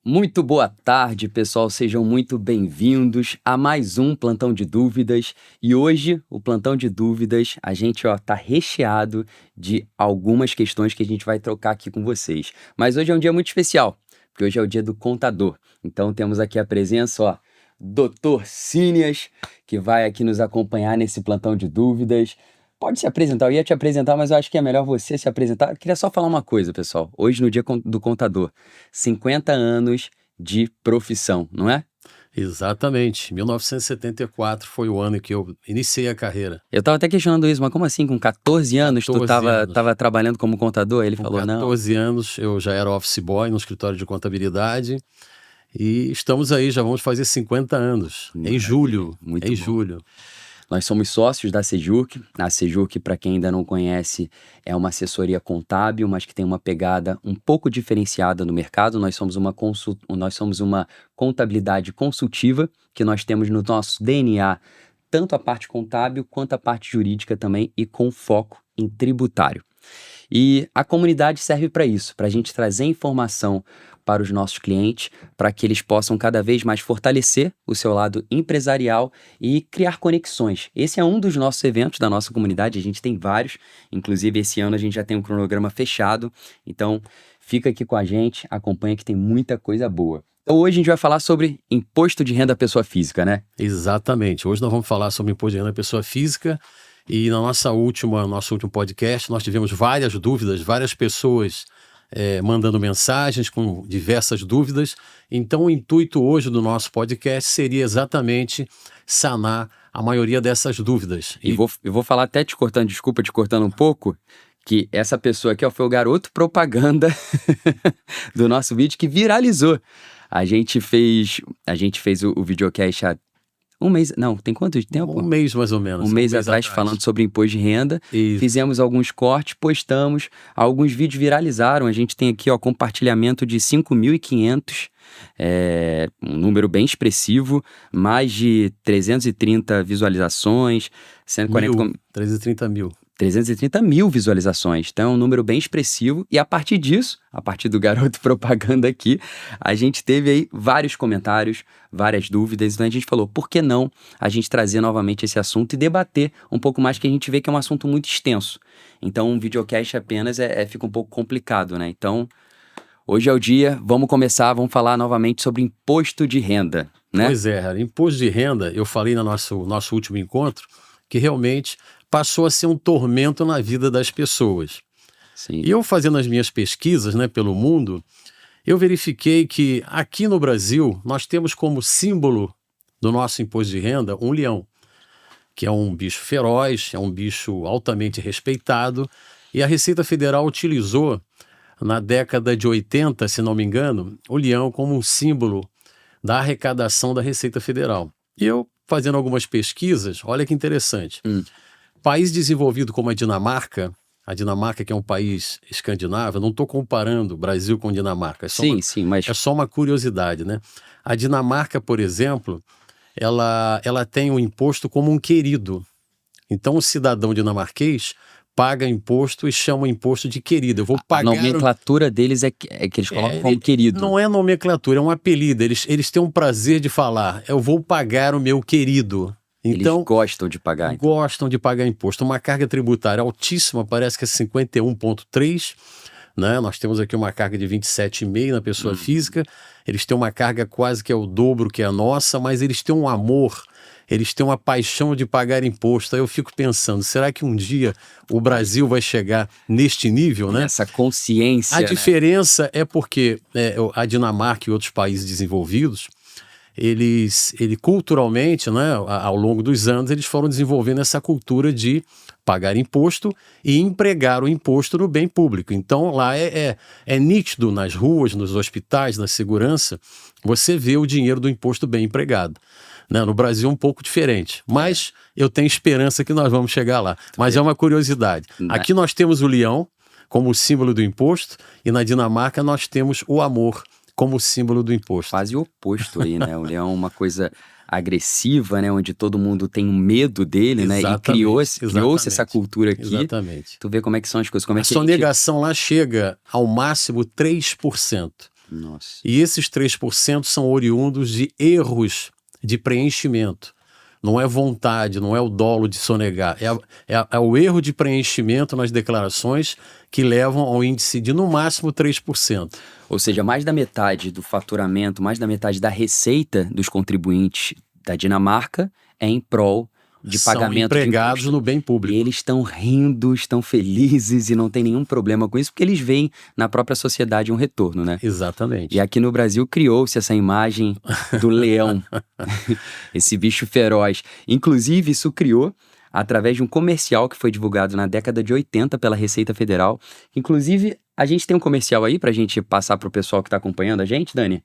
Muito boa tarde, pessoal. Sejam muito bem-vindos a mais um Plantão de Dúvidas. E hoje, o Plantão de Dúvidas, a gente tá recheado de algumas questões que a gente vai trocar aqui com vocês. Mas hoje é um dia muito especial, porque hoje é o dia do contador. Então temos aqui a presença, Dr. Cínias, que vai aqui nos acompanhar nesse Plantão de Dúvidas. Pode se apresentar, eu ia te apresentar, mas eu acho que é melhor você se apresentar. Eu queria só falar uma coisa, pessoal. Hoje, no dia do contador, 50 anos de profissão, não é? Exatamente. 1974 foi o ano que eu iniciei a carreira. Eu tava até questionando isso, mas como assim, com 14 anos, 14 tu tava anos. trabalhando como contador? Ele Com falou, não. 14 anos eu já era office boy no escritório de contabilidade e estamos aí, já vamos fazer 50 anos, em julho. Muito em bom. julho. Nós somos sócios da Sejuc. A Sejuc, para quem ainda não conhece, é uma assessoria contábil, mas que tem uma pegada um pouco diferenciada no mercado. Nós somos uma contabilidade consultiva, que nós temos no nosso DNA tanto a parte contábil quanto a parte jurídica também, e com foco em tributário. E a comunidade serve para isso, para a gente trazer informação para os nossos clientes, para que eles possam cada vez mais fortalecer o seu lado empresarial e criar conexões. Esse é um dos nossos eventos da nossa comunidade, a gente tem vários, inclusive esse ano a gente já tem um cronograma fechado, então fica aqui com a gente, acompanha que tem muita coisa boa. Então hoje a gente vai falar sobre imposto de renda à pessoa física, né? Exatamente. Hoje nós vamos falar sobre imposto de renda à pessoa física e no nosso último podcast nós tivemos várias dúvidas, várias pessoas mandando mensagens com diversas dúvidas. Então o intuito hoje do nosso podcast seria exatamente sanar a maioria dessas dúvidas. E eu vou falar até te cortando um pouco, que essa pessoa aqui foi o garoto propaganda do nosso vídeo que viralizou. A gente fez o videocast há um mês, não, tem quanto tempo? Um mês mais ou menos. Um mês atrás, falando sobre imposto de renda. Isso. Fizemos alguns cortes, postamos, alguns vídeos viralizaram. A gente tem aqui, compartilhamento de 5.500, um número bem expressivo, mais de 330 visualizações, 330 mil. 330 mil visualizações, então é um número bem expressivo, e a partir disso, a partir do garoto propaganda aqui, a gente teve aí vários comentários, várias dúvidas, então a gente falou, por que não a gente trazer novamente esse assunto e debater um pouco mais, que a gente vê que é um assunto muito extenso, então um videocast apenas fica um pouco complicado, né? Então, hoje é o dia, vamos falar novamente sobre imposto de renda, né? Pois é, imposto de renda, eu falei no nosso último encontro, que realmente passou a ser um tormento na vida das pessoas. Sim. E eu fazendo as minhas pesquisas, pelo mundo, eu verifiquei que aqui no Brasil nós temos como símbolo do nosso imposto de renda um leão, que é um bicho feroz, é um bicho altamente respeitado, e a Receita Federal utilizou na década de 80, se não me engano, o leão como um símbolo da arrecadação da Receita Federal. E eu, fazendo algumas pesquisas, olha que interessante. País desenvolvido como a Dinamarca que é um país escandinavo, eu não estou comparando Brasil com Dinamarca, mas é só uma curiosidade, né? A Dinamarca, por exemplo, ela tem o imposto como um querido. Então o cidadão dinamarquês paga imposto e chama o imposto de querido. Eu vou pagar... A nomenclatura deles é que eles colocam como querido. Não é nomenclatura, é um apelido. Eles têm um prazer de falar, eu vou pagar o meu querido. Então, eles gostam de pagar. Gostam de pagar imposto. Uma carga tributária altíssima, parece que é 51,3%. Né? Nós temos aqui uma carga de 27,5% na pessoa física. Eles têm uma carga quase que é o dobro que a nossa, mas eles têm um amor, eles têm uma paixão de pagar imposto. Aí eu fico pensando, será que um dia o Brasil vai chegar neste nível? Né? Essa consciência. A diferença é porque a Dinamarca e outros países desenvolvidos, ele culturalmente, né, ao longo dos anos, eles foram desenvolvendo essa cultura de pagar imposto e empregar o imposto no bem público. Então lá é nítido nas ruas, nos hospitais, na segurança, você vê o dinheiro do imposto bem empregado. Né? No Brasil é um pouco diferente, mas eu tenho esperança que nós vamos chegar lá. Mas é uma curiosidade. Aqui nós temos o leão como símbolo do imposto e na Dinamarca nós temos o amor como símbolo do imposto. Quase o oposto aí, né? O leão é uma coisa agressiva, né? Onde todo mundo tem um medo dele, né? E criou-se essa cultura aqui. Exatamente. Tu vê como é que são as coisas. A sonegação lá chega ao máximo 3%. Nossa. E esses 3% são oriundos de erros de preenchimento. Não é vontade, não é o dolo de sonegar. É o erro de preenchimento nas declarações que levam ao índice de, no máximo, 3%. Ou seja, mais da metade do faturamento, mais da metade da receita dos contribuintes da Dinamarca é em prol de pagamento São empregados de imposto. no bem E público. eles estão rindo, estão felizes e não tem nenhum problema com isso, porque eles veem na própria sociedade um retorno, né? Exatamente. E aqui no Brasil criou-se essa imagem do leão, esse bicho feroz. Inclusive, isso criou através de um comercial que foi divulgado na década de 80 pela Receita Federal. Inclusive, a gente tem um comercial aí pra gente passar pro pessoal que tá acompanhando a gente, Dani?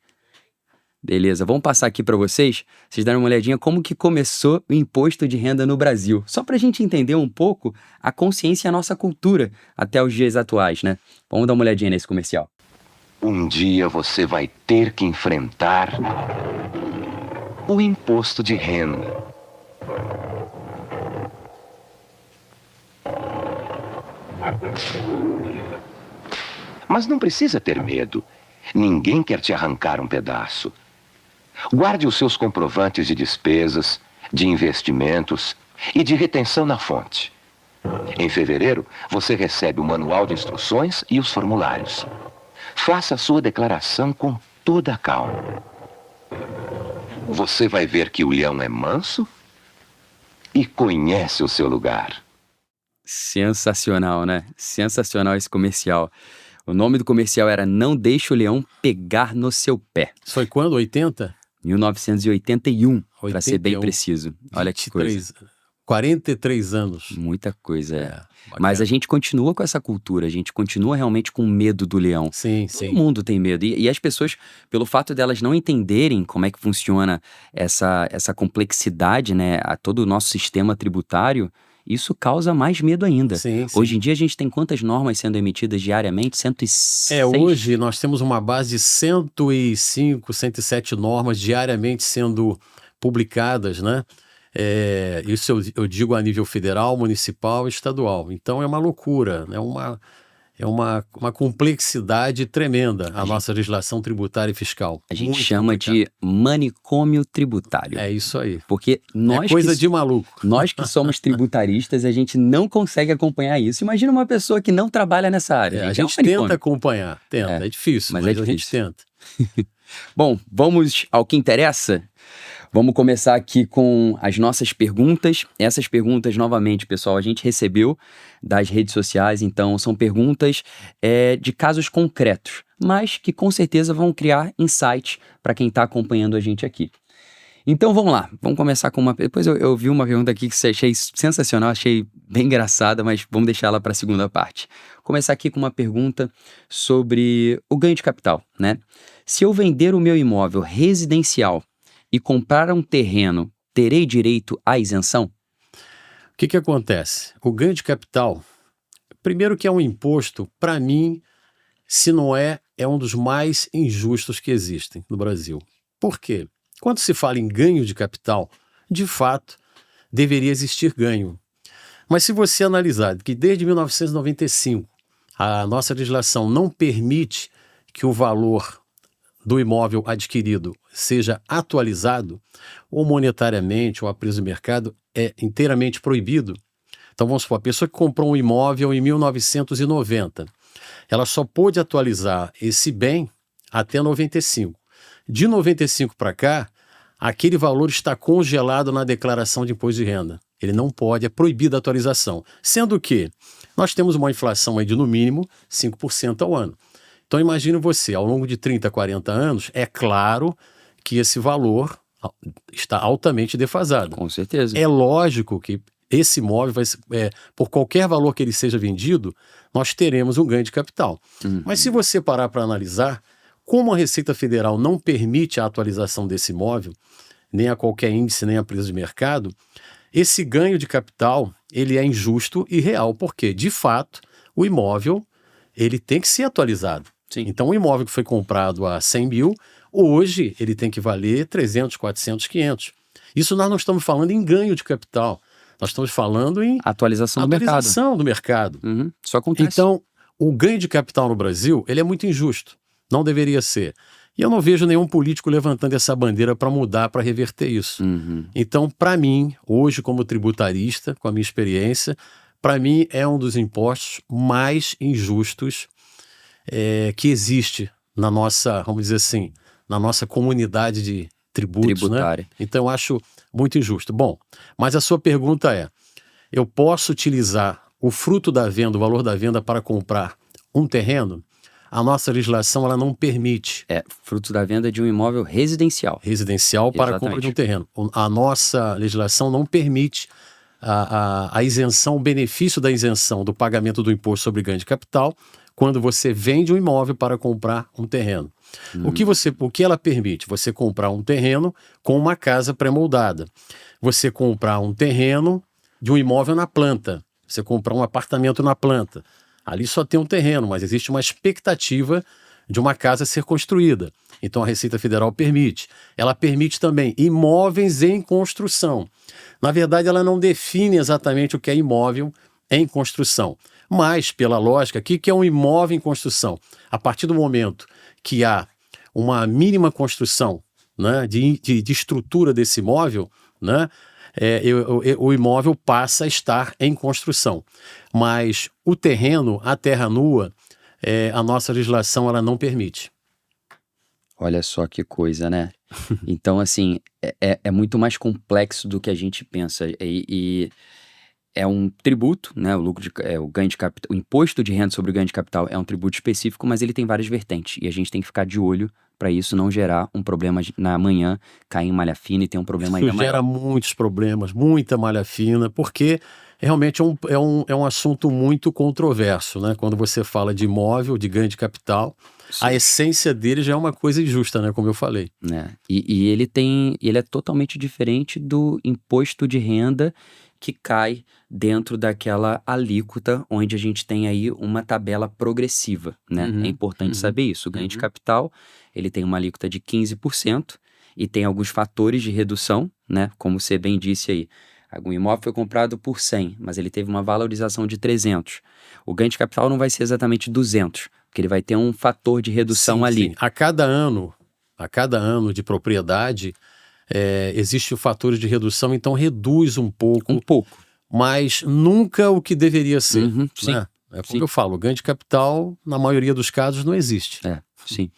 Beleza, vamos passar aqui para vocês darem uma olhadinha como que começou o imposto de renda no Brasil. Só para a gente entender um pouco a consciência e a nossa cultura até os dias atuais, né? Vamos dar uma olhadinha nesse comercial. Um dia você vai ter que enfrentar o imposto de renda. Mas não precisa ter medo. Ninguém quer te arrancar um pedaço. Guarde os seus comprovantes de despesas, de investimentos e de retenção na fonte. Em fevereiro, você recebe o manual de instruções e os formulários. Faça a sua declaração com toda a calma. Você vai ver que o leão é manso e conhece o seu lugar. Sensacional, né? Sensacional esse comercial. O nome do comercial era Não Deixe o Leão Pegar no Seu Pé. Isso foi quando? 80? 1981, para ser bem 81. preciso. Olha que coisa. 43 anos. Muita coisa, é. Bacana. Mas a gente continua com essa cultura, a gente continua realmente com medo do leão. Sim, Todo sim. mundo tem medo. E as pessoas, pelo fato delas não entenderem como é que funciona essa complexidade, né, a todo o nosso sistema tributário, isso causa mais medo ainda. Sim, sim. Hoje em dia a gente tem quantas normas sendo emitidas diariamente? 106? Hoje nós temos uma base de 105, 107 normas diariamente sendo publicadas, né? Isso eu digo a nível federal, municipal e estadual. Então é uma loucura, é uma complexidade tremenda a nossa legislação tributária e fiscal. A gente Muito chama complicado. de manicômio tributário. É isso aí. Porque nós É coisa que, de maluco. nós que somos tributaristas, a gente não consegue acompanhar isso. Imagina uma pessoa que não trabalha nessa área. A É um gente manicômio. tenta acompanhar, é difícil, mas mas é a gente difícil. tenta. Bom, vamos ao que interessa? Vamos começar aqui com as nossas perguntas. Essas perguntas, novamente, pessoal, a gente recebeu das redes sociais, então são perguntas de casos concretos, mas que com certeza vão criar insights para quem está acompanhando a gente aqui. Então vamos lá, vamos começar com uma... Depois eu vi uma pergunta aqui que achei sensacional, achei bem engraçada, mas vamos deixar ela para a segunda parte. Vou começar aqui com uma pergunta sobre o ganho de capital, né? Se eu vender o meu imóvel residencial e comprar um terreno, terei direito à isenção? O que acontece? O ganho de capital, primeiro que é um imposto, para mim, se não é um dos mais injustos que existem no Brasil. Por quê? Quando se fala em ganho de capital, de fato, deveria existir ganho. Mas se você analisar que desde 1995 a nossa legislação não permite que o valor do imóvel adquirido seja atualizado, ou monetariamente, ou a preço do mercado, é inteiramente proibido. Então vamos supor, a pessoa que comprou um imóvel em 1990, ela só pôde atualizar esse bem até 95. De 95 para cá, aquele valor está congelado na declaração de imposto de renda. Ele não pode, é proibida a atualização. Sendo que nós temos uma inflação aí de no mínimo 5% ao ano. Então imagine você, ao longo de 30, 40 anos, é claro que esse valor está altamente defasado. Com certeza. É lógico que esse imóvel, por qualquer valor que ele seja vendido, nós teremos um ganho de capital. Mas se você parar para analisar, como a Receita Federal não permite a atualização desse imóvel, nem a qualquer índice, nem a preço de mercado, esse ganho de capital ele é injusto e real, porque, de fato, o imóvel ele tem que ser atualizado. Sim. Então, o imóvel que foi comprado a 100 mil, hoje ele tem que valer 300, 400, 500. Isso nós não estamos falando em ganho de capital, nós estamos falando em Atualização atualização do mercado. Isso acontece. Então, o ganho de capital no Brasil ele é muito injusto. Não deveria ser. E eu não vejo nenhum político levantando essa bandeira para mudar, para reverter isso. Então, para mim, hoje como tributarista, com a minha experiência, para mim é um dos impostos mais injustos que existe na nossa, vamos dizer assim, na nossa comunidade de tributos, Tributária. né? Então eu acho muito injusto. Bom, mas a sua pergunta é, eu posso utilizar o fruto da venda, o valor da venda para comprar um terreno? A nossa legislação ela não permite. Fruto da venda de um imóvel residencial. Residencial para a compra de um terreno. A nossa legislação não permite a isenção, o benefício da isenção do pagamento do imposto sobre ganho de capital quando você vende um imóvel para comprar um terreno. O que ela permite? Você comprar um terreno com uma casa pré-moldada. Você comprar um terreno de um imóvel na planta. Você comprar um apartamento na planta. Ali só tem um terreno, mas existe uma expectativa de uma casa ser construída. Então a Receita Federal permite. Ela permite também imóveis em construção. Na verdade, ela não define exatamente o que é imóvel em construção. Mas, pela lógica, o que é um imóvel em construção? A partir do momento que há uma mínima construção, né, de estrutura desse imóvel, né, o imóvel passa a estar em construção. Mas o terreno, a terra nua, a nossa legislação ela não permite. Olha só que coisa, né? Então, assim, é muito mais complexo do que a gente pensa. E é um tributo, né? O ganho de capital, o imposto de renda sobre o ganho de capital é um tributo específico, mas ele tem várias vertentes. E a gente tem que ficar de olho para isso não gerar um problema na manhã, cair em malha fina e ter um problema ainda Isso maior. gera muitos problemas, muita malha fina, porque realmente é um assunto muito controverso, né? Quando você fala de imóvel, de ganho de capital, a essência dele já é uma coisa injusta, né? Como eu falei. Né? E ele é totalmente diferente do imposto de renda que cai dentro daquela alíquota onde a gente tem aí uma tabela progressiva, né? É importante saber isso. O ganho de capital, ele tem uma alíquota de 15% e tem alguns fatores de redução, né? Como você bem disse aí. Algum imóvel foi comprado por 100, mas ele teve uma valorização de 300. O ganho de capital não vai ser exatamente 200, porque ele vai ter um fator de redução ali. Sim. A cada ano de propriedade, existe o fator de redução, então reduz um pouco. Um pouco. Mas nunca o que deveria ser. Sim. Né? É como eu falo, o ganho de capital, na maioria dos casos, não existe. Sim.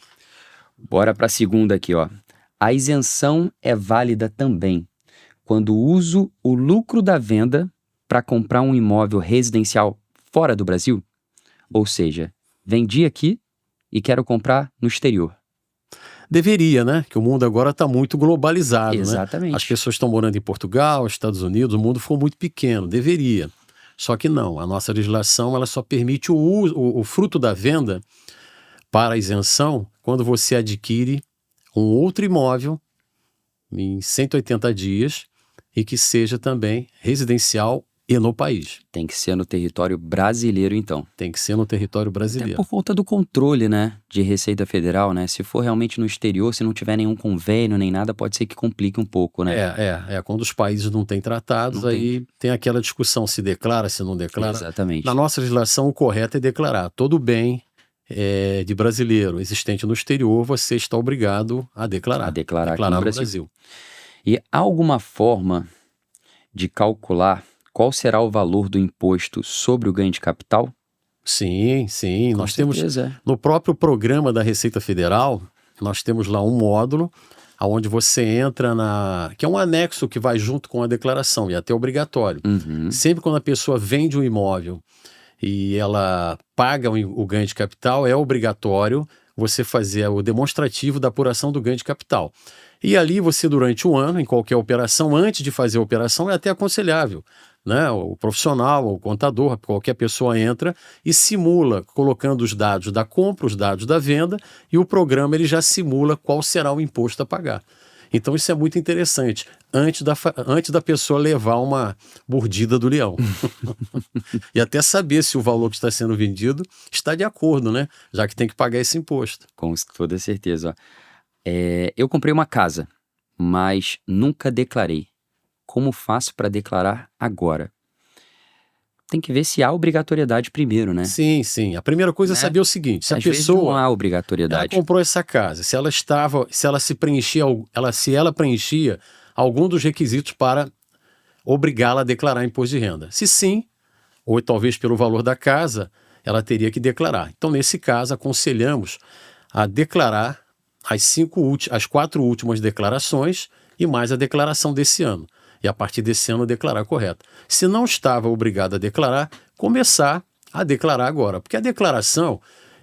Bora para a segunda aqui, ó. A isenção é válida também quando uso o lucro da venda para comprar um imóvel residencial fora do Brasil? Ou seja, vendi aqui e quero comprar no exterior. Deveria, né? Que o mundo agora está muito globalizado, Exatamente. né? As pessoas estão morando em Portugal, Estados Unidos, o mundo ficou muito pequeno. Deveria. Só que não. A nossa legislação ela só permite o fruto da venda para a isenção quando você adquire um outro imóvel em 180 dias e que seja também residencial e no país. Tem que ser no território brasileiro, então. Tem que ser no território brasileiro. Até por conta do controle, né, de Receita Federal, né? Se for realmente no exterior, se não tiver nenhum convênio nem nada, pode ser que complique um pouco, né? Quando os países não têm tratados, aí tem aquela discussão se declara, se não declara. Exatamente. Na nossa legislação, o correto é declarar. Todo bem de brasileiro existente no exterior, você está obrigado a declarar. A declarar aqui no no Brasil. Brasil. E há alguma forma de calcular qual será o valor do imposto sobre o ganho de capital? Sim. Nós temos, certeza. no próprio programa da Receita Federal, nós temos lá um módulo onde você entra que é um anexo que vai junto com a declaração e é até obrigatório. Sempre quando a pessoa vende um imóvel e ela paga o ganho de capital, é obrigatório você fazer o demonstrativo da apuração do ganho de capital. E ali você, durante um ano, em qualquer operação, antes de fazer a operação, é até aconselhável, né? O profissional, o contador, qualquer pessoa entra e simula, colocando os dados da compra, os dados da venda, e o programa ele já simula qual será o imposto a pagar. Então isso é muito interessante, antes da pessoa levar uma mordida do leão. E até saber se o valor que está sendo vendido está de acordo, né? Já que tem que pagar esse imposto. Com toda certeza. Eu comprei uma casa, mas nunca declarei. Como faço para declarar agora? tem que ver se há obrigatoriedade primeiro, né? Sim, sim. A primeira coisa é Né? saber o seguinte: se a Às vezes não pessoa há obrigatoriedade. ela comprou essa casa, se ela se preenchia, se ela preenchia algum dos requisitos para obrigá-la a declarar imposto de renda. Se sim, ou talvez pelo valor da casa, ela teria que declarar. Então, nesse caso, aconselhamos a declarar as 4 últimas declarações e mais a declaração desse ano. E a partir desse ano declarar correto. Se não estava obrigado a declarar, começar a declarar agora. Porque a declaração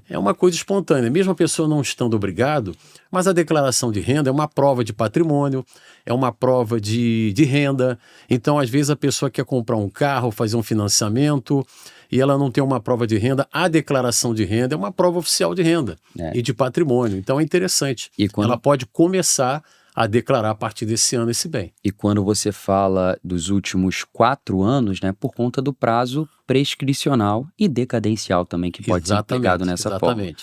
é uma coisa espontânea, mesmo a pessoa não estando obrigado, mas a declaração de renda é uma prova de patrimônio, é uma prova de renda. Então, às vezes, a pessoa quer comprar um carro, fazer um financiamento e ela não tem uma prova de renda. A declaração de renda é uma prova oficial de renda e de patrimônio. Então, é interessante. E quando... Ela pode começar a declarar a partir desse ano esse bem. E quando você fala dos últimos 4 anos, né, por conta do prazo prescricional e decadencial também, que pode ser empregado nessa forma. Né,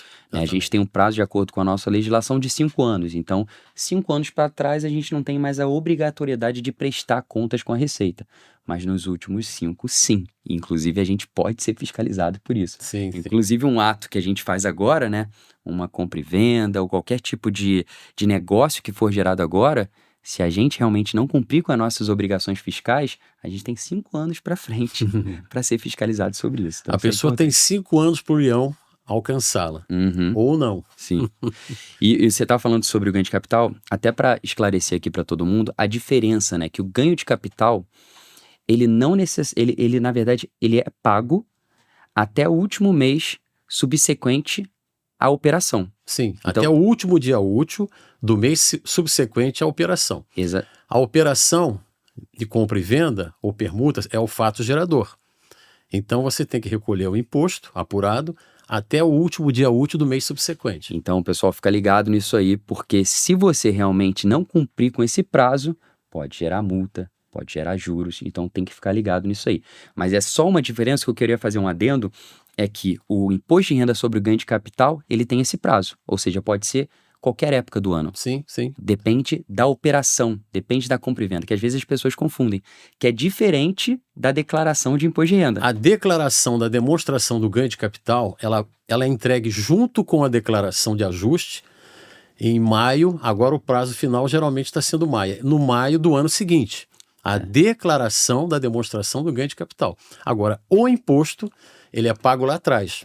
a gente tem um prazo, de acordo com a nossa legislação, de 5 anos. Então, 5 anos para trás, a gente não tem mais a obrigatoriedade de prestar contas com a Receita. Mas nos últimos 5, sim. Inclusive, a gente pode ser fiscalizado por isso. Sim, inclusive, um ato que a gente faz agora, né, uma compra e venda ou qualquer tipo de negócio que for gerado agora, se a gente realmente não cumprir com as nossas obrigações fiscais, a gente tem 5 anos para frente para ser fiscalizado sobre isso. Então, a pessoa tem 5 anos para o leão alcançá-la, ou não. Sim. E você está falando sobre o ganho de capital, até para esclarecer aqui para todo mundo, a diferença, né, que o ganho de capital, ele não ele na verdade, ele é pago até o último mês subsequente à operação. Sim, então, até o último dia útil do mês subsequente à operação. Exato. A operação de compra e venda ou permutas é o fato gerador. Então você tem que recolher o imposto apurado até o último dia útil do mês subsequente. Então, pessoal, fica ligado nisso aí, porque se você realmente não cumprir com esse prazo, pode gerar multa, pode gerar juros, então tem que ficar ligado nisso aí. Mas é só uma diferença que eu queria fazer um adendo, é que o imposto de renda sobre o ganho de capital, ele tem esse prazo, ou seja, pode ser qualquer época do ano. Sim, sim. Depende da operação, depende da compra e venda, que às vezes as pessoas confundem, que é diferente da declaração de imposto de renda. A declaração da demonstração do ganho de capital, ela é entregue junto com a declaração de ajuste em maio. Agora o prazo final geralmente está sendo maio, no maio do ano seguinte. A declaração da demonstração do ganho de capital. Agora, o imposto, ele é pago lá atrás,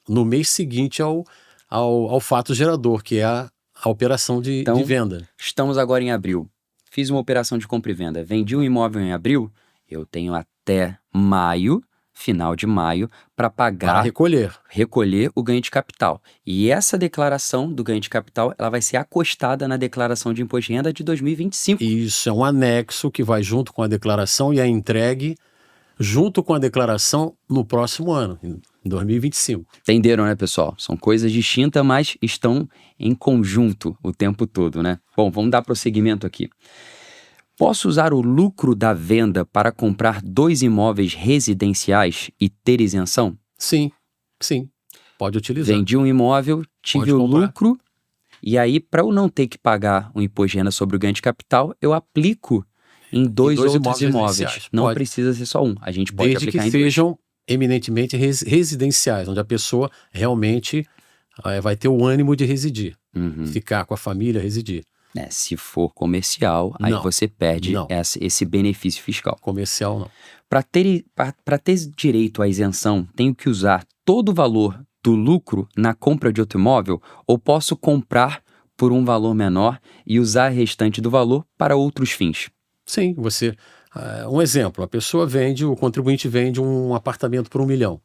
no mês seguinte ao fato gerador, que é a operação de venda. Estamos agora em abril. Fiz uma operação de compra e venda. Vendi um imóvel em abril, eu tenho até maio, final de maio, para pagar... Para recolher o ganho de capital. E essa declaração do ganho de capital, ela vai ser acostada na declaração de imposto de renda de 2025. Isso, é um anexo que vai junto com a declaração e é entregue junto com a declaração no próximo ano, em 2025. Entenderam, né, pessoal? São coisas distintas, mas estão em conjunto o tempo todo, né? Bom, vamos dar prosseguimento aqui. Posso usar o lucro da venda para comprar 2 imóveis residenciais e ter isenção? Sim, sim. Pode utilizar. Vendi um imóvel, tive o lucro, e aí, para eu não ter que pagar o imposto de renda sobre o ganho de capital, eu aplico em 2 outros imóveis. Não precisa ser só um. A gente pode desde aplicar que sejam eminentemente residenciais, onde a pessoa realmente vai ter o ânimo de residir, ficar com a família, residir. Se for comercial, aí você perde esse benefício fiscal. Comercial, não. Para ter direito à isenção, tenho que usar todo o valor do lucro na compra de outro imóvel ou posso comprar por um valor menor e usar o restante do valor para outros fins? Sim, você... um exemplo, o contribuinte vende um apartamento por 1 milhão.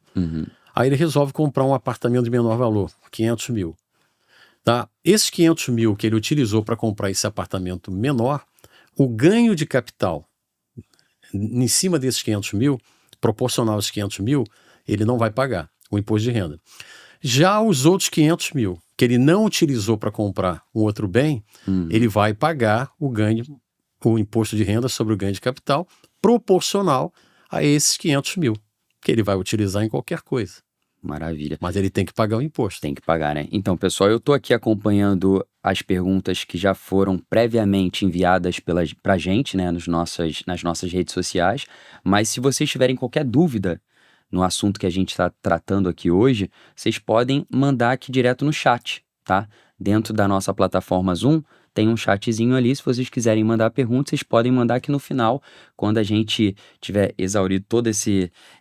Aí ele resolve comprar um apartamento de menor valor, 500 mil. Tá? Esses 500 mil que ele utilizou para comprar esse apartamento menor, o ganho de capital em cima desses 500 mil, proporcional aos 500 mil, ele não vai pagar o imposto de renda. Já os outros 500 mil que ele não utilizou para comprar um outro bem, ele vai pagar o imposto de renda sobre o ganho de capital proporcional a esses 500 mil, que ele vai utilizar em qualquer coisa. Maravilha. Mas ele tem que pagar o imposto. Tem que pagar, né? Então, pessoal, eu estou aqui acompanhando as perguntas que já foram previamente enviadas pra gente, né, nas nossas redes sociais. Mas se vocês tiverem qualquer dúvida, no assunto que a gente está tratando aqui hoje, vocês podem mandar aqui direto no chat, tá? Dentro da nossa plataforma Zoom, tem um chatzinho ali, se vocês quiserem mandar perguntas, vocês podem mandar aqui no final, quando a gente tiver exaurido todas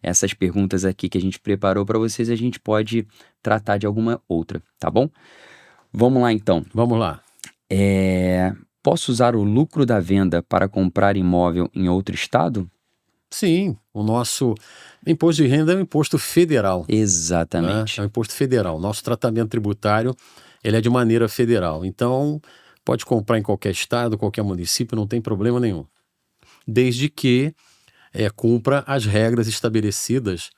essas perguntas aqui que a gente preparou para vocês, a gente pode tratar de alguma outra, tá bom? Vamos lá então. Vamos lá. Posso usar o lucro da venda para comprar imóvel em outro estado? Sim, o nosso imposto de renda é um imposto federal. Exatamente. É um imposto federal. Nosso tratamento tributário, ele é de maneira federal. Então, pode comprar em qualquer estado, qualquer município, não tem problema nenhum. Desde que cumpra as regras estabelecidas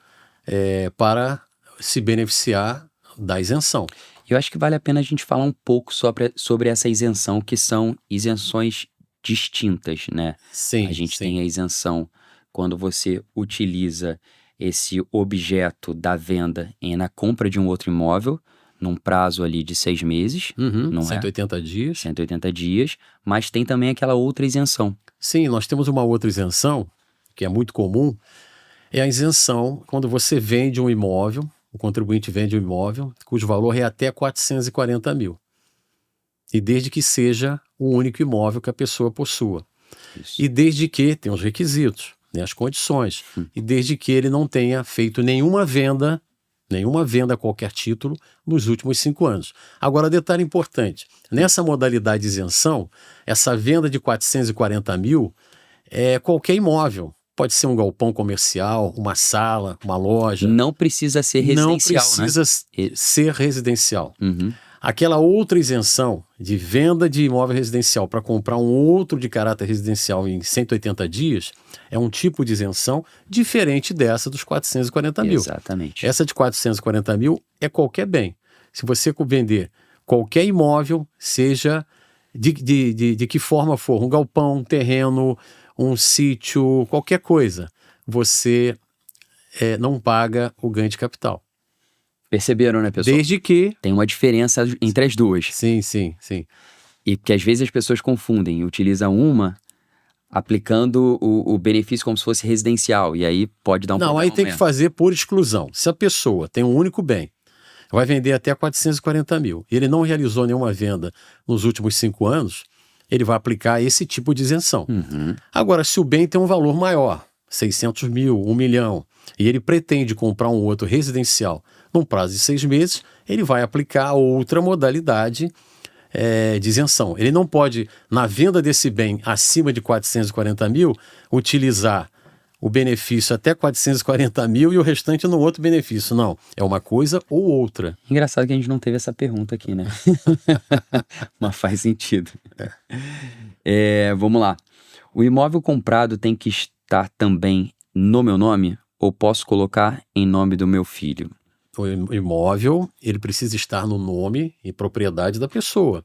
para se beneficiar da isenção. Eu acho que vale a pena a gente falar um pouco sobre essa isenção, que são isenções distintas, né? Sim, a gente sim. tem a isenção quando você utiliza esse objeto da venda na compra de um outro imóvel, num prazo ali de 6 meses, não 180 dias. 180 dias, mas tem também aquela outra isenção. Sim, nós temos uma outra isenção, que é muito comum, é a isenção quando você vende um imóvel, o contribuinte vende um imóvel, cujo valor é até 440 mil. E desde que seja o único imóvel que a pessoa possua. Isso. E desde que, tem os requisitos, né, as condições, e desde que ele não tenha feito nenhuma venda a qualquer título nos últimos 5 anos. Agora, detalhe importante, nessa modalidade de isenção, essa venda de 440 mil é qualquer imóvel. Pode ser um galpão comercial, uma sala, uma loja. Não precisa ser residencial, Não precisa né? ser residencial. Uhum. Aquela outra isenção de venda de imóvel residencial para comprar um outro de caráter residencial em 180 dias é um tipo de isenção diferente dessa dos 440 mil. Exatamente. Essa de 440 mil é qualquer bem. Se você vender qualquer imóvel, seja de que forma for, um galpão, um terreno, um sítio, qualquer coisa, você não paga o ganho de capital. Perceberam, né, pessoal? Desde que... Tem uma diferença entre as duas. Sim, sim, sim. E porque às vezes as pessoas confundem, utilizam uma aplicando o benefício como se fosse residencial, e aí pode dar um problema. Não, aí tem que fazer por exclusão. Se a pessoa tem um único bem, vai vender até 440 mil, e ele não realizou nenhuma venda nos últimos 5 anos, ele vai aplicar esse tipo de isenção. Uhum. Agora, se o bem tem um valor maior, 600 mil, 1 milhão, e ele pretende comprar um outro residencial num prazo de 6 meses, ele vai aplicar outra modalidade de isenção. Ele não pode, na venda desse bem acima de 440 mil, utilizar o benefício até 440 mil e o restante no outro benefício. Não, é uma coisa ou outra. Engraçado que a gente não teve essa pergunta aqui, né? Mas faz sentido. Vamos lá. O imóvel comprado tem que estar também no meu nome ou posso colocar em nome do meu filho? O imóvel, ele precisa estar no nome e propriedade da pessoa,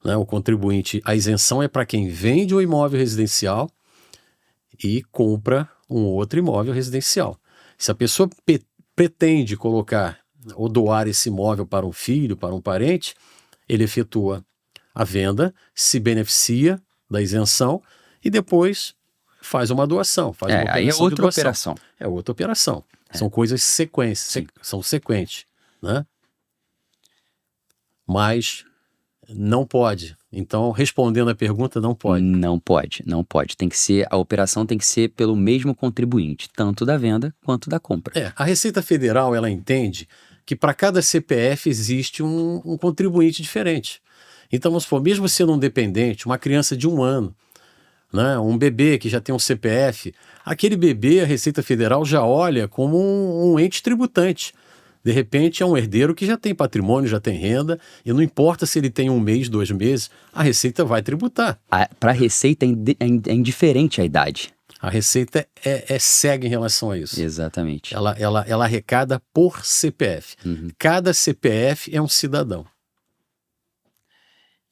né? O contribuinte, a isenção é para quem vende um imóvel residencial e compra um outro imóvel residencial. Se a pessoa pretende colocar ou doar esse imóvel para um filho, para um parente, ele efetua a venda, se beneficia da isenção e depois faz uma doação, faz uma operação aí é outra de doação. operação. É outra operação. São coisas são sequentes, né? Mas não pode. Então, respondendo a pergunta, não pode. Não pode. A operação tem que ser pelo mesmo contribuinte, tanto da venda quanto da compra. A Receita Federal, ela entende que para cada CPF existe um contribuinte diferente. Então, vamos supor, mesmo sendo um dependente, uma criança de 1 ano, né, um bebê que já tem um CPF, aquele bebê, a Receita Federal já olha como um ente tributante. De repente é um herdeiro que já tem patrimônio, já tem renda, e não importa se ele tem 1 mês, 2 meses, a Receita vai tributar. Para a Receita é indiferente a idade. A Receita é cega em relação a isso. Exatamente. Ela arrecada por CPF. Uhum. Cada CPF é um cidadão.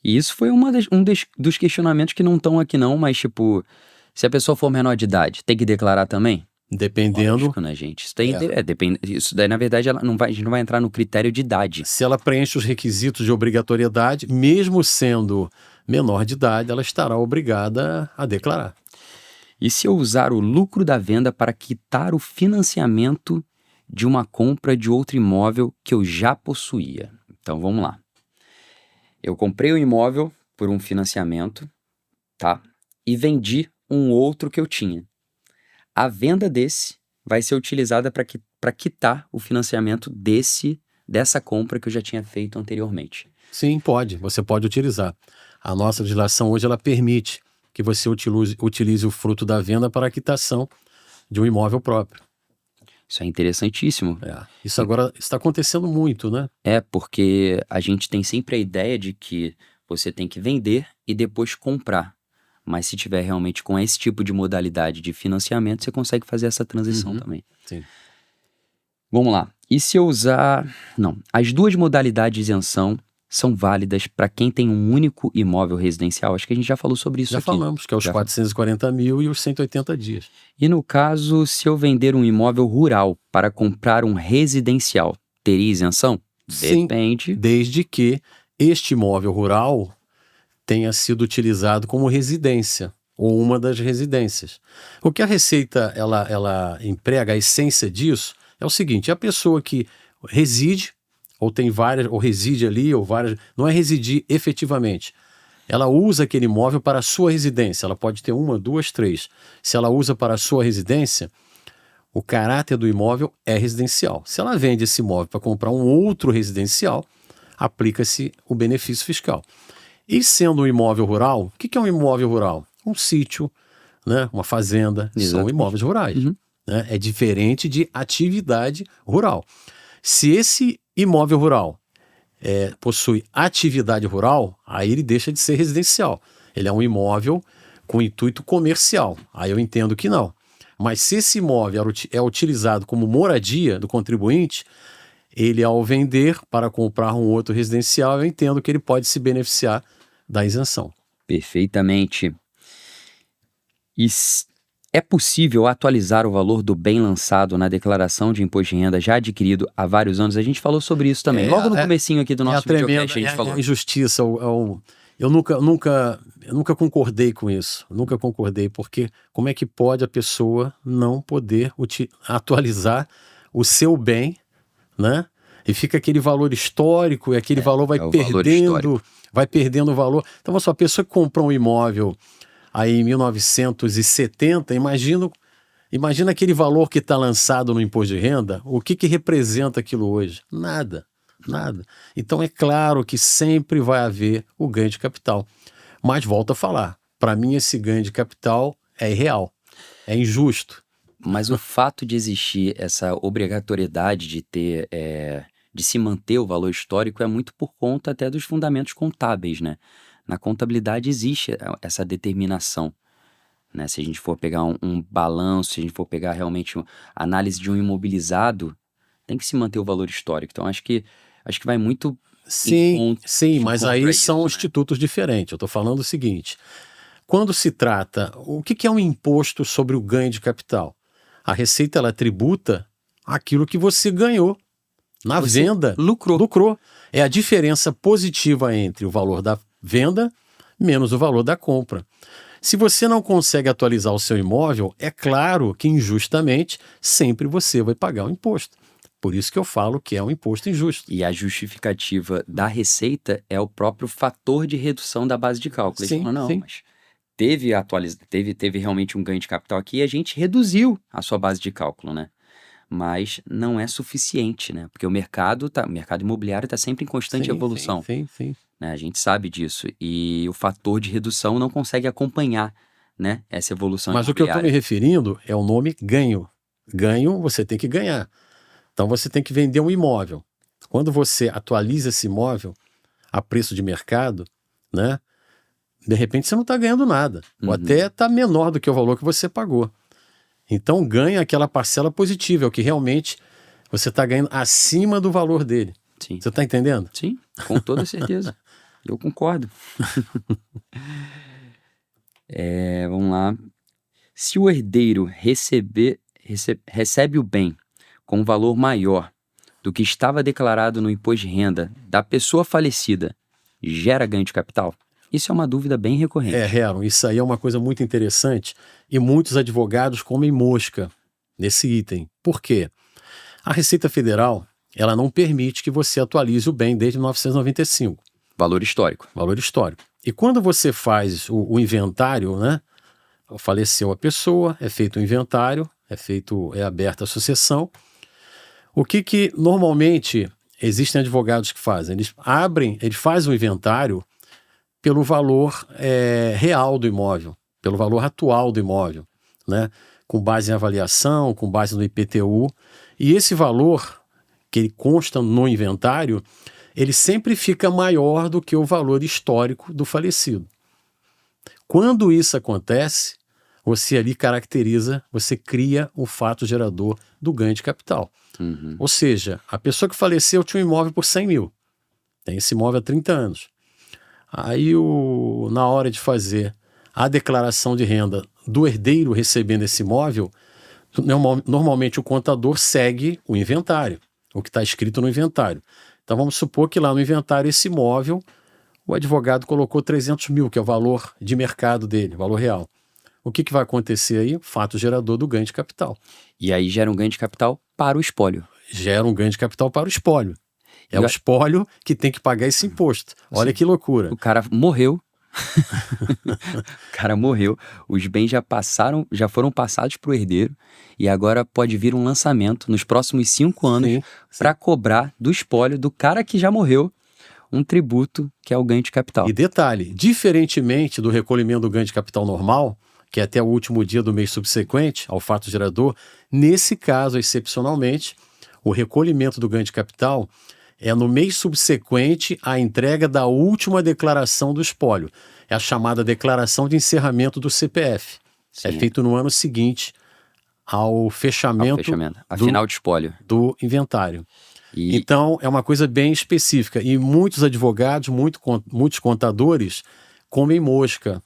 E isso foi um dos questionamentos que não estão aqui não, mas tipo, se a pessoa for menor de idade, tem que declarar também? Dependendo... Lógico, né, gente? Isso daí, na verdade, a gente não vai entrar no critério de idade. Se ela preenche os requisitos de obrigatoriedade, mesmo sendo menor de idade, ela estará obrigada a declarar. E se eu usar o lucro da venda para quitar o financiamento de uma compra de outro imóvel que eu já possuía? Então vamos lá. Eu comprei um imóvel por um financiamento, tá? E vendi um outro que eu tinha. A venda desse vai ser utilizada para quitar o financiamento dessa compra que eu já tinha feito anteriormente. Sim, pode. Você pode utilizar. A nossa legislação hoje ela permite que você utilize o fruto da venda para a quitação de um imóvel próprio. Isso é interessantíssimo. Isso agora está acontecendo muito, né? Porque a gente tem sempre a ideia de que você tem que vender e depois comprar. Mas se tiver realmente com esse tipo de modalidade de financiamento, você consegue fazer essa transição também. Sim. Vamos lá. E se eu usar... Não. As duas modalidades de isenção são válidas para quem tem um único imóvel residencial. Acho que a gente já falou sobre isso Já aqui. falamos, que é os 440 mil e os 180 dias. E no caso, se eu vender um imóvel rural para comprar um residencial, teria isenção? Sim, Depende. desde que este imóvel rural tenha sido utilizado como residência ou uma das residências. O que a Receita ela emprega, a essência disso, é o seguinte: a pessoa que reside, ou tem várias, ou reside ali, ou várias, não é residir efetivamente. Ela usa aquele imóvel para a sua residência. Ela pode ter uma, duas, três. Se ela usa para a sua residência, o caráter do imóvel é residencial. Se ela vende esse imóvel para comprar um outro residencial, aplica-se o benefício fiscal. E sendo um imóvel rural, o que é um imóvel rural? Um sítio, né? Uma fazenda, são imóveis rurais. Né? É diferente de atividade rural. Se esse imóvel rural possui atividade rural, aí ele deixa de ser residencial. Ele é um imóvel com intuito comercial. Aí eu entendo que não. Mas se esse imóvel é utilizado como moradia do contribuinte, ele, ao vender para comprar um outro residencial, eu entendo que ele pode se beneficiar da isenção. Perfeitamente. E é possível atualizar o valor do bem lançado na declaração de imposto de renda já adquirido há vários anos? A gente falou sobre isso também. Logo no comecinho aqui do nosso videocast a gente falou. A injustiça, eu nunca concordei com isso. Nunca concordei, porque como é que pode a pessoa não poder atualizar o seu bem, né? E fica aquele valor histórico, e aquele valor vai perdendo o valor. Então, a pessoa que comprou um imóvel aí em 1970, imagina aquele valor que está lançado no imposto de renda, o que representa aquilo hoje? Nada. Então, é claro que sempre vai haver o ganho de capital. Mas, volto a falar, para mim esse ganho de capital é irreal, é injusto. Mas o fato de existir essa obrigatoriedade de ter... de se manter o valor histórico é muito por conta até dos fundamentos contábeis, né? Na contabilidade existe essa determinação, né? Se a gente for pegar um balanço, se a gente for pegar realmente a análise de um imobilizado, tem que se manter o valor histórico. Então, acho que vai muito... Sim, mas aí são institutos diferentes. Eu estou falando o seguinte: quando se trata... O que é um imposto sobre o ganho de capital? A Receita, ela tributa aquilo que você ganhou. Na venda, lucrou. É a diferença positiva entre o valor da venda menos o valor da compra. Se você não consegue atualizar o seu imóvel, é claro que injustamente sempre você vai pagar o imposto. Por isso que eu falo que é um imposto injusto. E a justificativa da Receita é o próprio fator de redução da base de cálculo. Eles falam, não, mas teve realmente um ganho de capital aqui e a gente reduziu a sua base de cálculo, né? Mas não é suficiente, né? Porque o mercado imobiliário está sempre em constante evolução. Sim. Né? A gente sabe disso. E o fator de redução não consegue acompanhar, né, essa evolução imobiliária. Mas o que eu estou me referindo é o nome ganho. Ganho, você tem que ganhar. Então você tem que vender um imóvel. Quando você atualiza esse imóvel a preço de mercado, né? De repente você não está ganhando nada. Ou até está menor do que o valor que você pagou. Então ganha aquela parcela positiva, é o que realmente você está ganhando acima do valor dele. Sim. Você está entendendo? Sim, com toda certeza. Eu concordo. Vamos lá. Se o herdeiro recebe o bem com valor maior do que estava declarado no imposto de renda da pessoa falecida, gera ganho de capital? Isso é uma dúvida bem recorrente. Heron, isso aí é uma coisa muito interessante e muitos advogados comem mosca nesse item. Por quê? A Receita Federal, ela não permite que você atualize o bem desde 1995. Valor histórico. Valor histórico. E quando você faz o inventário, né? Faleceu a pessoa, é feito o inventário, é aberta a sucessão. O que normalmente existem advogados que fazem? Eles fazem o inventário pelo valor real do imóvel, pelo valor atual do imóvel, né? Com base em avaliação, com base no IPTU. E esse valor que ele consta no inventário, ele sempre fica maior do que o valor histórico do falecido. Quando isso acontece, você ali você cria o fato gerador do ganho de capital. Uhum. Ou seja, a pessoa que faleceu tinha um imóvel por 100 mil. Tem esse imóvel há 30 anos. Aí, na hora de fazer a declaração de renda do herdeiro recebendo esse imóvel, normalmente o contador segue o inventário, o que está escrito no inventário. Então, vamos supor que lá no inventário esse imóvel, o advogado colocou 300 mil, que é o valor de mercado dele, o valor real. O que vai acontecer aí? Fato gerador do ganho de capital. E aí gera um ganho de capital para o espólio. Gera um ganho de capital para o espólio. É o espólio que tem que pagar esse imposto. Olha que loucura. O cara morreu. O cara morreu. Os bens já foram passados para o herdeiro e agora pode vir um lançamento nos próximos 5 anos para cobrar do espólio do cara que já morreu um tributo que é o ganho de capital. E detalhe, diferentemente do recolhimento do ganho de capital normal, que é até o último dia do mês subsequente ao fato gerador, nesse caso, excepcionalmente, o recolhimento do ganho de capital é no mês subsequente à entrega da última declaração do espólio. É a chamada declaração de encerramento do CPF. Sim. É feito no ano seguinte ao fechamento. A final de espólio. Do inventário. Então, é uma coisa bem específica. E muitos advogados, muitos contadores comem mosca,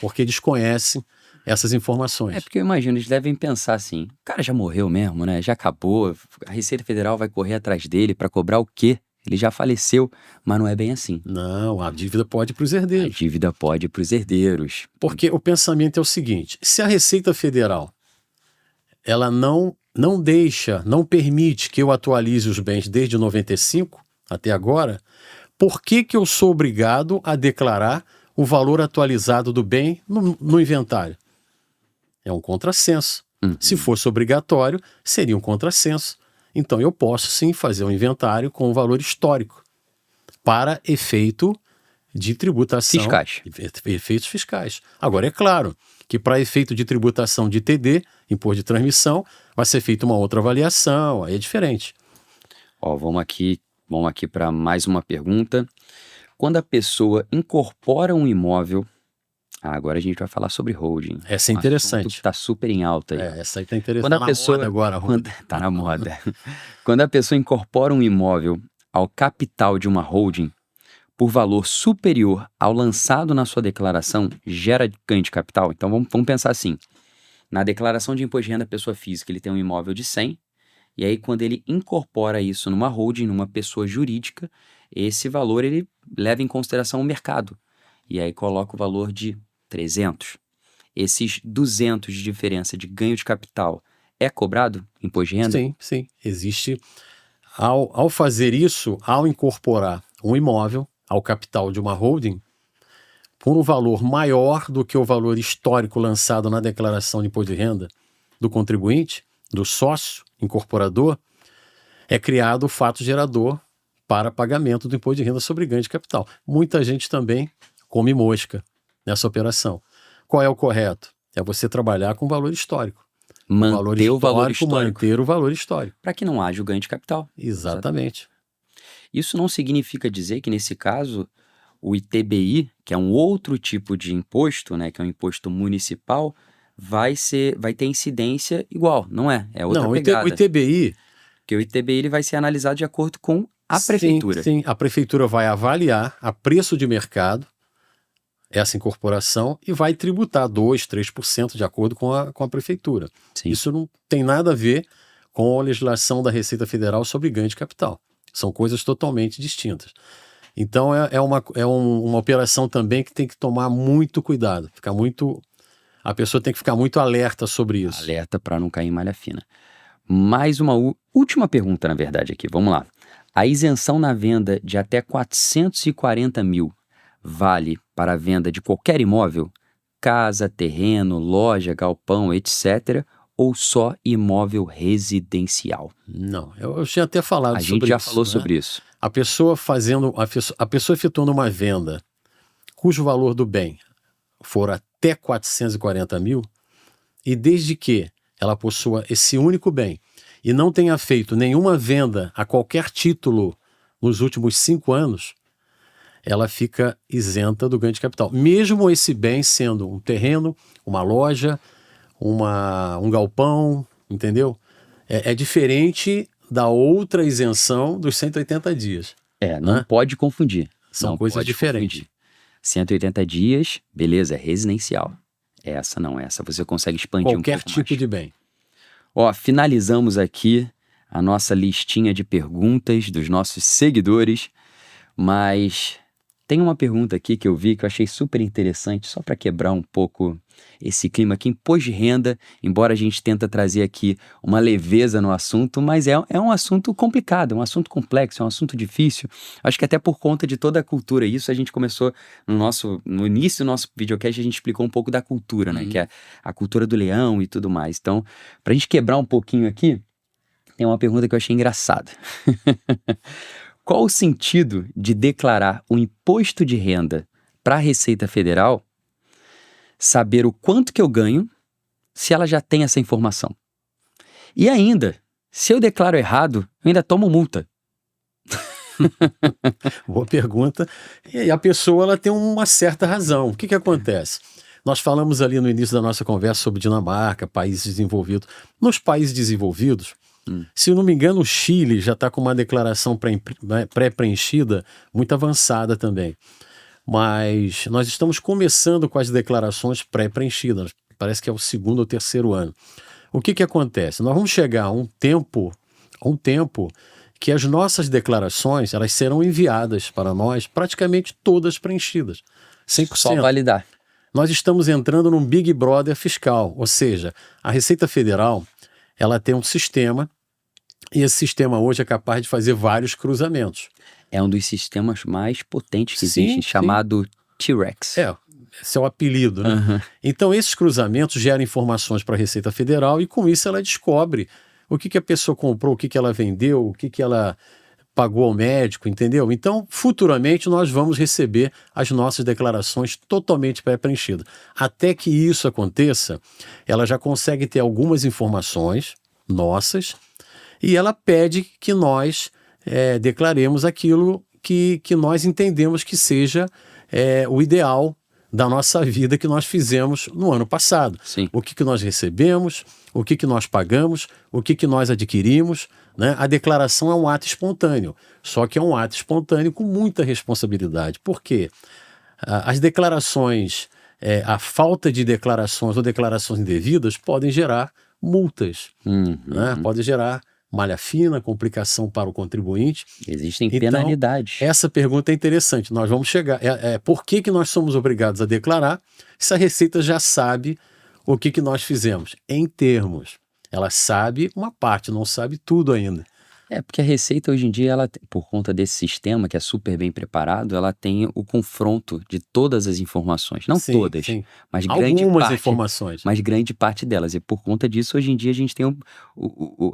porque desconhecem essas informações. É porque eu imagino, eles devem pensar assim, o cara já morreu mesmo, né? Já acabou, a Receita Federal vai correr atrás dele para cobrar o quê? Ele já faleceu, mas não é bem assim. Não, a dívida pode ir para os herdeiros. A dívida pode ir para os herdeiros. Porque o pensamento é o seguinte, se a Receita Federal ela não permite que eu atualize os bens desde 95 até agora, por que eu sou obrigado a declarar o valor atualizado do bem no inventário? É um contrassenso. Uhum. Se fosse obrigatório, seria um contrassenso. Então eu posso sim fazer um inventário com o valor histórico para efeito de tributação. Fiscais. Efeitos fiscais. Agora, é claro que para efeito de tributação de TD, imposto de transmissão, vai ser feita uma outra avaliação, aí é diferente. Vamos aqui para mais uma pergunta. Quando a pessoa incorpora um imóvel... agora a gente vai falar sobre holding. Essa é interessante. Está super em alta aí. Essa aí está interessante. Quando a pessoa agora. Tá na moda. Quando a pessoa incorpora um imóvel ao capital de uma holding por valor superior ao lançado na sua declaração, gera ganho de capital? Então vamos pensar assim. Na declaração de imposto de renda pessoa física, ele tem um imóvel de 100, e aí quando ele incorpora isso numa holding, numa pessoa jurídica, esse valor ele leva em consideração o mercado. E aí coloca o valor de 300. Esses 200 de diferença de ganho de capital é cobrado imposto de renda? Sim. Existe. Ao fazer isso, ao incorporar um imóvel ao capital de uma holding, por um valor maior do que o valor histórico lançado na declaração de imposto de renda do contribuinte, do sócio incorporador, é criado o fato gerador para pagamento do imposto de renda sobre ganho de capital. Muita gente também come mosca nessa operação. Qual é o correto? É você trabalhar com valor histórico. Manter o valor histórico. Manter o valor histórico. Para que não haja o ganho de capital. Exatamente. Isso não significa dizer que, nesse caso, o ITBI, que é um outro tipo de imposto, né, que é um imposto municipal, vai ter incidência igual, não é? É outra pegada. O ITBI... Porque o ITBI ele vai ser analisado de acordo com a prefeitura. Sim, a prefeitura vai avaliar a preço de mercado essa incorporação e vai tributar 2%, 3% de acordo com a prefeitura. Sim. Isso não tem nada a ver com a legislação da Receita Federal sobre ganho de capital. São coisas totalmente distintas. Então uma operação também que tem que tomar muito cuidado, a pessoa tem que ficar muito alerta sobre isso. Alerta para não cair em malha fina. Mais uma última pergunta, na verdade, aqui. Vamos lá. A isenção na venda de até 440 mil vale para a venda de qualquer imóvel? Casa, terreno, loja, galpão, etc., ou só imóvel residencial? Não, eu tinha até falado A sobre gente já isso, falou né? sobre isso. A pessoa efetuando uma venda cujo valor do bem for até 440 mil, e desde que ela possua esse único bem e não tenha feito nenhuma venda a qualquer título nos últimos 5 anos, ela fica isenta do ganho de capital. Mesmo esse bem sendo um terreno, uma loja, um galpão, entendeu? É diferente da outra isenção dos 180 dias. Não né? pode confundir. São Não coisas pode diferentes. confundir. 180 dias, beleza, é residencial. Essa não, essa você consegue expandir Qualquer um pouco tipo mais. de bem. Ó, finalizamos aqui a nossa listinha de perguntas dos nossos seguidores, mas tem uma pergunta aqui que eu vi que eu achei super interessante, só para quebrar um pouco esse clima aqui, imposto de renda, embora a gente tenta trazer aqui uma leveza no assunto, mas é um assunto complicado, é um assunto complexo, é um assunto difícil. Acho que até por conta de toda a cultura, isso a gente começou no início do nosso videocast, a gente explicou um pouco da cultura, né, que é a cultura do leão e tudo mais. Então, pra gente quebrar um pouquinho aqui, tem uma pergunta que eu achei engraçada. Qual o sentido de declarar o imposto de renda para a Receita Federal, saber o quanto que eu ganho, se ela já tem essa informação? E ainda, se eu declaro errado, eu ainda tomo multa. Boa pergunta. E a pessoa ela tem uma certa razão. O que acontece? Nós falamos ali no início da nossa conversa sobre Dinamarca, países desenvolvidos. Nos países desenvolvidos, se eu não me engano, o Chile já está com uma declaração pré-preenchida muito avançada também. Mas nós estamos começando com as declarações pré-preenchidas. Parece que é o 2º ou 3º ano. O que acontece? Nós vamos chegar a um tempo que as nossas declarações elas serão enviadas para nós praticamente todas preenchidas. 100%. Só validar. Nós estamos entrando num Big Brother fiscal, ou seja, a Receita Federal ela tem um sistema e esse sistema hoje é capaz de fazer vários cruzamentos. É um dos sistemas mais potentes que Sim, existem, chamado T-Rex. Esse é o apelido, né? Então, esses cruzamentos geram informações para a Receita Federal e, com isso, ela descobre o que a pessoa comprou, o que ela vendeu, o que ela pagou ao médico, entendeu? Então, futuramente, nós vamos receber as nossas declarações totalmente pré-preenchidas. Até que isso aconteça, ela já consegue ter algumas informações nossas e ela pede que nós declaremos aquilo que nós entendemos que seja o ideal da nossa vida que nós fizemos no ano passado. Sim. O que nós recebemos, o que nós pagamos, o que nós adquirimos, né? A declaração é um ato espontâneo, só que é um ato espontâneo com muita responsabilidade. Por quê? As declarações, a falta de declarações ou declarações indevidas podem gerar multas, né? Pode gerar malha fina, complicação para o contribuinte. Existem penalidades. Essa pergunta é interessante. Nós vamos chegar. Por que nós somos obrigados a declarar se a Receita já sabe o que nós fizemos? Em termos. Ela sabe uma parte, não sabe tudo ainda. Porque a Receita hoje em dia, por conta desse sistema que é super bem preparado, ela tem o confronto de todas as informações. Não Sim, todas, sim. mas Algumas informações. Mas grande parte delas. E por conta disso, hoje em dia, a gente tem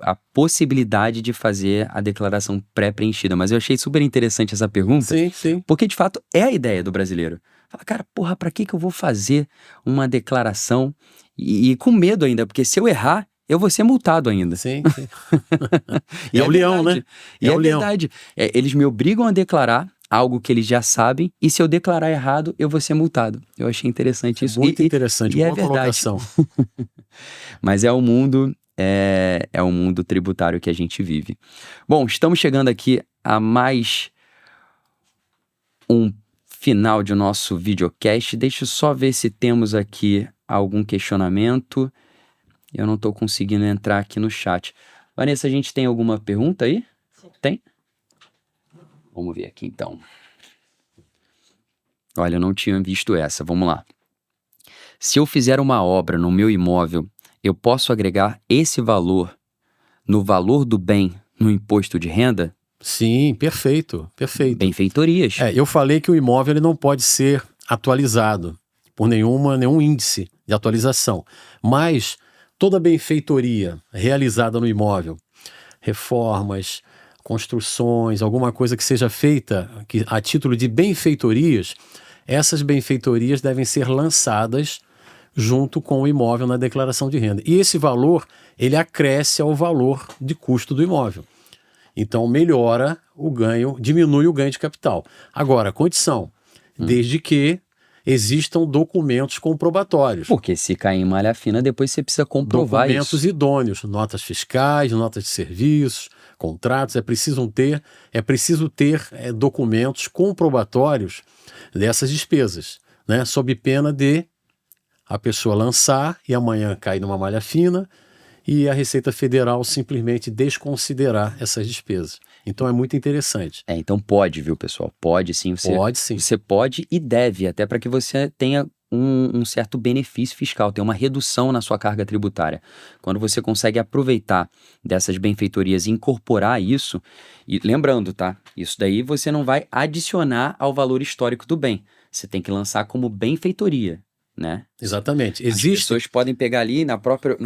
a possibilidade de fazer a declaração pré-preenchida. Mas eu achei super interessante essa pergunta. Sim, sim. Porque, de fato, é a ideia do brasileiro. Fala, cara, porra, pra que eu vou fazer uma declaração? E com medo ainda, porque se eu errar, eu vou ser multado ainda. Sim, sim. E é o leão, né? E é verdade. Eles me obrigam a declarar algo que eles já sabem, e se eu declarar errado, eu vou ser multado. Eu achei interessante isso. Muito interessante, boa colocação. Mas é o mundo tributário que a gente vive. Bom, estamos chegando aqui a mais um final de nosso videocast. Deixa eu só ver se temos aqui algum questionamento. Eu não estou conseguindo entrar aqui no chat. Vanessa, a gente tem alguma pergunta aí? Sim. Tem? Vamos ver aqui então. Olha, eu não tinha visto essa. Vamos lá. Se eu fizer uma obra no meu imóvel, eu posso agregar esse valor no valor do bem no imposto de renda? Sim, perfeito, perfeito. Benfeitorias. Eu falei que o imóvel ele não pode ser atualizado por nenhum índice de atualização, mas toda benfeitoria realizada no imóvel, reformas, construções, alguma coisa que seja feita a título de benfeitorias, essas benfeitorias devem ser lançadas junto com o imóvel na declaração de renda. E esse valor, ele acresce ao valor de custo do imóvel. Então, melhora o ganho, diminui o ganho de capital. Agora, condição, desde que existam documentos comprobatórios. Porque se cair em malha fina, depois você precisa comprovar Documentos isso. idôneos, notas fiscais, notas de serviços, contratos, é preciso ter documentos comprobatórios dessas despesas, né? Sob pena de a pessoa lançar e amanhã cair numa malha fina e a Receita Federal simplesmente desconsiderar essas despesas. Então é muito interessante. Então pode, viu, pessoal? Pode sim. Pode sim. Você pode e deve, até para que você tenha um certo benefício fiscal, tenha uma redução na sua carga tributária. Quando você consegue aproveitar dessas benfeitorias e incorporar isso, e lembrando, tá? Isso daí você não vai adicionar ao valor histórico do bem. Você tem que lançar como benfeitoria, né? Exatamente. As pessoas podem pegar ali no próprio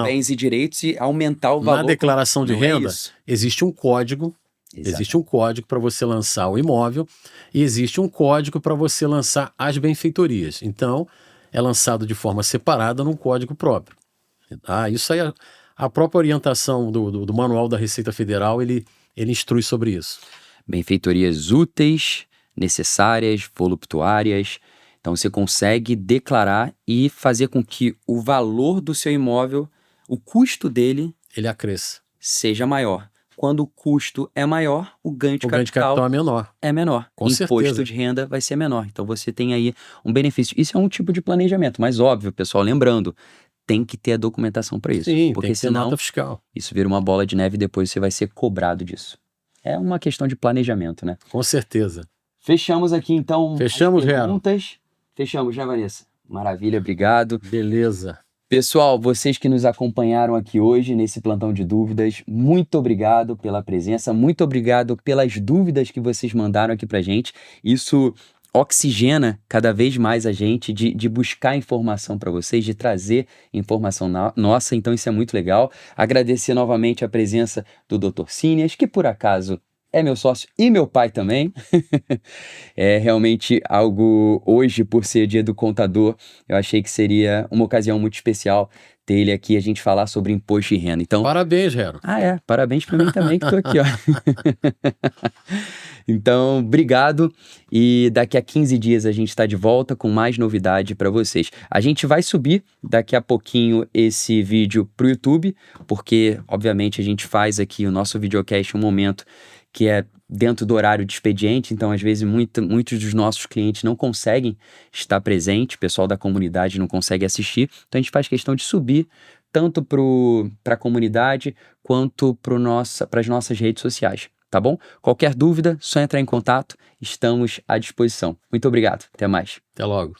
bens e direitos e aumentar o valor. Na declaração de Não é renda, isso. existe um código. Exato. Existe um código para você lançar o imóvel e existe um código para você lançar as benfeitorias. Então, é lançado de forma separada num código próprio. Isso aí, a própria orientação do Manual da Receita Federal, ele instrui sobre isso. Benfeitorias úteis, necessárias, voluptuárias. Então, você consegue declarar e fazer com que o valor do seu imóvel, o custo dele, ele acresça. Seja maior. Quando o custo é maior, o ganho de ganho de capital é menor. É menor. Com Imposto certeza. de renda vai ser menor. Então, você tem aí um benefício. Isso é um tipo de planejamento, mas óbvio, pessoal, lembrando, tem que ter a documentação para isso. Sim, porque tem que ter senão nota fiscal. Isso vira uma bola de neve e depois você vai ser cobrado disso. É uma questão de planejamento, né? Com certeza. Fechamos aqui, então, Fechamos, as Gero. perguntas. Fechamos, né, Vanessa? Maravilha, obrigado. Beleza. Pessoal, vocês que nos acompanharam aqui hoje nesse plantão de dúvidas, muito obrigado pela presença, muito obrigado pelas dúvidas que vocês mandaram aqui pra gente. Isso oxigena cada vez mais a gente de buscar informação para vocês, de trazer informação nossa, então isso é muito legal. Agradecer novamente a presença do Dr. Cíneas, que por acaso é meu sócio e meu pai também. É realmente algo, hoje, por ser dia do contador, eu achei que seria uma ocasião muito especial ter ele aqui, a gente falar sobre imposto de renda. Então, parabéns, Gero. Parabéns para mim também, que tô aqui, ó. Então, obrigado. E daqui a 15 dias a gente está de volta com mais novidade para vocês. A gente vai subir daqui a pouquinho esse vídeo pro YouTube, porque, obviamente, a gente faz aqui o nosso videocast em um momento que é dentro do horário de expediente, então às vezes muitos dos nossos clientes não conseguem estar presente, o pessoal da comunidade não consegue assistir, então a gente faz questão de subir tanto para a comunidade quanto para as nossas redes sociais, tá bom? Qualquer dúvida, só entrar em contato, estamos à disposição. Muito obrigado, até mais. Até logo.